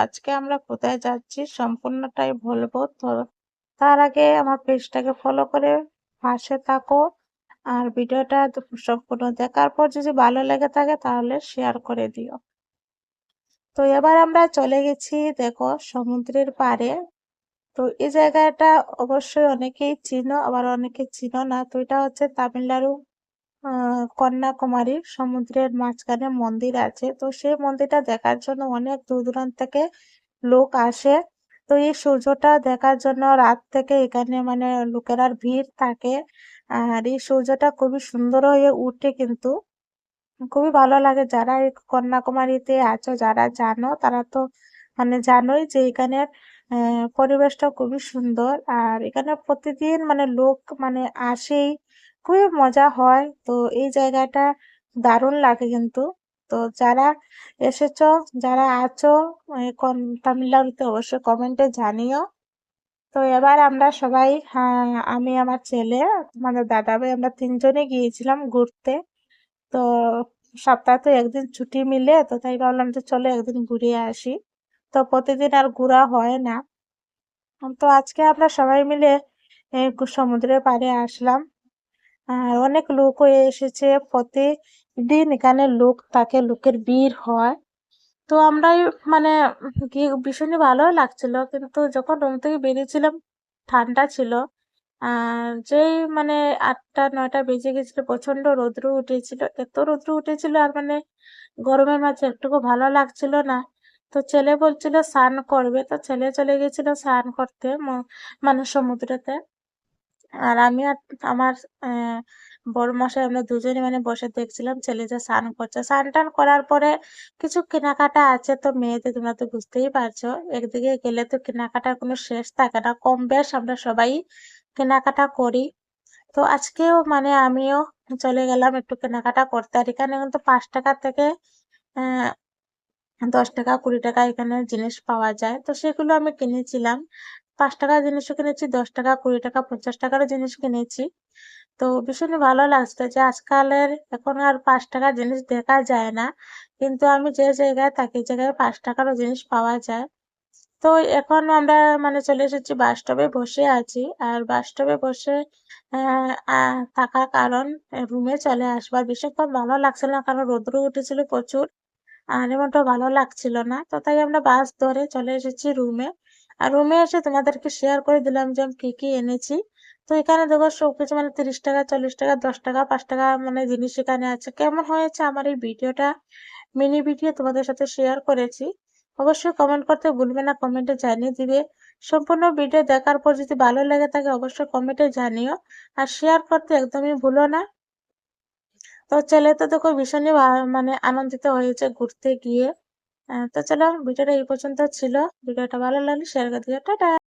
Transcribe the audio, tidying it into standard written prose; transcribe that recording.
আজকে আমরা কোথায় যাচ্ছি সম্পূর্ণটাই বলবো। তো তার আগে আমার পেজটাকে ফলো করে পাশে থাকো। আর ভিডিওটা সম্পূর্ণ দেখার পর যদি ভালো লেগে থাকে তাহলে শেয়ার করে দিও। তো এবার আমরা চলে গেছি দেখো সমুদ্রের পাড়ে। তো এই জায়গাটা অবশ্যই অনেকেই চিনো, আবার অনেকে চিনো না। তো এটা হচ্ছে তামিলনাড়ু কন্যাকুমারী সমুদ্রের মাঝখানে মন্দির আছে। তো সেই মন্দিরটা দেখার জন্য অনেক দূর দূরান্ত থেকে লোক আসে। তো এই সূর্যটা দেখার জন্য রাত থেকে এখানে মানে লোকেরা ভিড় থাকে। আর এই সূর্যটা খুবই সুন্দর হয়ে উঠে, কিন্তু খুবই ভালো লাগে। যারা এই কন্যাকুমারীতে আছো, যারা জানো, তারা তো মানে জানোই যে এখানের পরিবেশটা খুবই সুন্দর। আর এখানে প্রতিদিন মানে লোক মানে আসেই, খুবই মজা হয়। তো এই জায়গাটা দারুণ লাগে কিন্তু। তো যারা এসেছো, যারা আছো তামিলনাড়ুতে, অবশ্যই কমেন্টে জানিও। তো এবার আমরা সবাই, আমি, আমার ছেলে, মানে দাদা ভাই, আমরা তিনজনে গিয়েছিলাম ঘুরতে। তো সপ্তাহে তো একদিন ছুটি মিলে, তো তাই ভাবলাম যে চলো একদিন ঘুরে আসি। তো প্রতিদিন আর ঘোরা হয় না। তো আজকে আমরা সবাই মিলে সমুদ্রের পাড়ে আসলাম। আর অনেক লোকও এসেছে, প্রতিদিন এখানে লোক থাকে, লোকের ভিড় হয়। তো আমরাই মানে গিয়ে ভীষণই ভালো লাগছিল, কিন্তু যখন রুম থেকে বেরিয়েছিলাম ঠান্ডা ছিল। আর যেই মানে ৮টা ৯টা বেজে গেছিল, প্রচন্ড রৌদ্র উঠেছিল, এত রৌদ্র উঠেছিল, আর মানে গরমের মাঝে একটুকু ভালো লাগছিল না। তো ছেলে বলছিল স্নান করবে, তো ছেলে চলে গেছিল স্নান করতে মানে সমুদ্রেতে। আর আমি আর আমার বড় মশাই, আমরা দুজনে মানে বসে দেখছিলাম ছেলে যে স্নান করছে। স্নান টান করার পরে কিছু কেনাকাটা আছে, তো মেয়েদের তোমরা তো বুঝতেই পারছো, একদিকে গেলে তো কেনাকাটার কোনো শেষ থাকে না। কম বেশ আমরা সবাই কেনাকাটা করি। তো আজকেও মানে আমিও চলে গেলাম একটু কেনাকাটা করতে। আর এখানে কিন্তু ৫ টাকা থেকে আহ ১০ টাকা ২০ টাকা এখানে জিনিস পাওয়া যায়। তো সেগুলো আমি কিনেছিলাম। ৫ টাকার জিনিসও কিনেছি, ১০ টাকা, ২০ টাকা, ৫০ টাকারও জিনিস কিনেছি। তো ভীষণই ভালো লাগছে যে আজকালের এখন আর ৫ টাকার জিনিস দেখা যায় না। কিন্তু আমি যে জায়গায় থাকি, জায়গায় ৫ টাকারও জিনিস পাওয়া যায়। তো এখন আমরা মানে চলে এসেছি বাস স্টপে বসে আছি। আর বাস স্টপে বসে থাকার কারণ রুমে চলে আসবার বেশিক্ষণ ভালো লাগছিল না, কারণ রৌদ্র উঠেছিল প্রচুর। আর এমনটা ভালো লাগছিল না। তো তাই আমরা বাস ধরে চলে এসেছি রুমে। আর রুমে এসে তোমাদেরকে শেয়ার করে দিলাম যে আমি কি কি এনেছি। তো এখানে দেখো সবকিছু মানে ৩০ টাকা, ৪০ টাকা, ১০ টাকা, ৫ টাকা মানে জিনিস এখানে আছে। কেমন হয়েছে আমার এই ভিডিওটা, মিনি ভিডিও তোমাদের সাথে শেয়ার করেছি। অবশ্যই কমেন্ট করতে ভুলবে না, কমেন্টে জানিয়ে দিবে। সম্পূর্ণ ভিডিও দেখার পর যদি ভালো লেগে থাকে অবশ্যই কমেন্টে জানিও। আর শেয়ার করতে একদমই ভুলো না। তো ছেলে তো দেখো ভীষণই মানে আনন্দিত হয়েছে ঘুরতে গিয়ে। তো চলো, ভিডিওটা এই পর্যন্ত ছিল। ভিডিওটা ভালো লাগলে শেয়ার করে দিও। টাটা।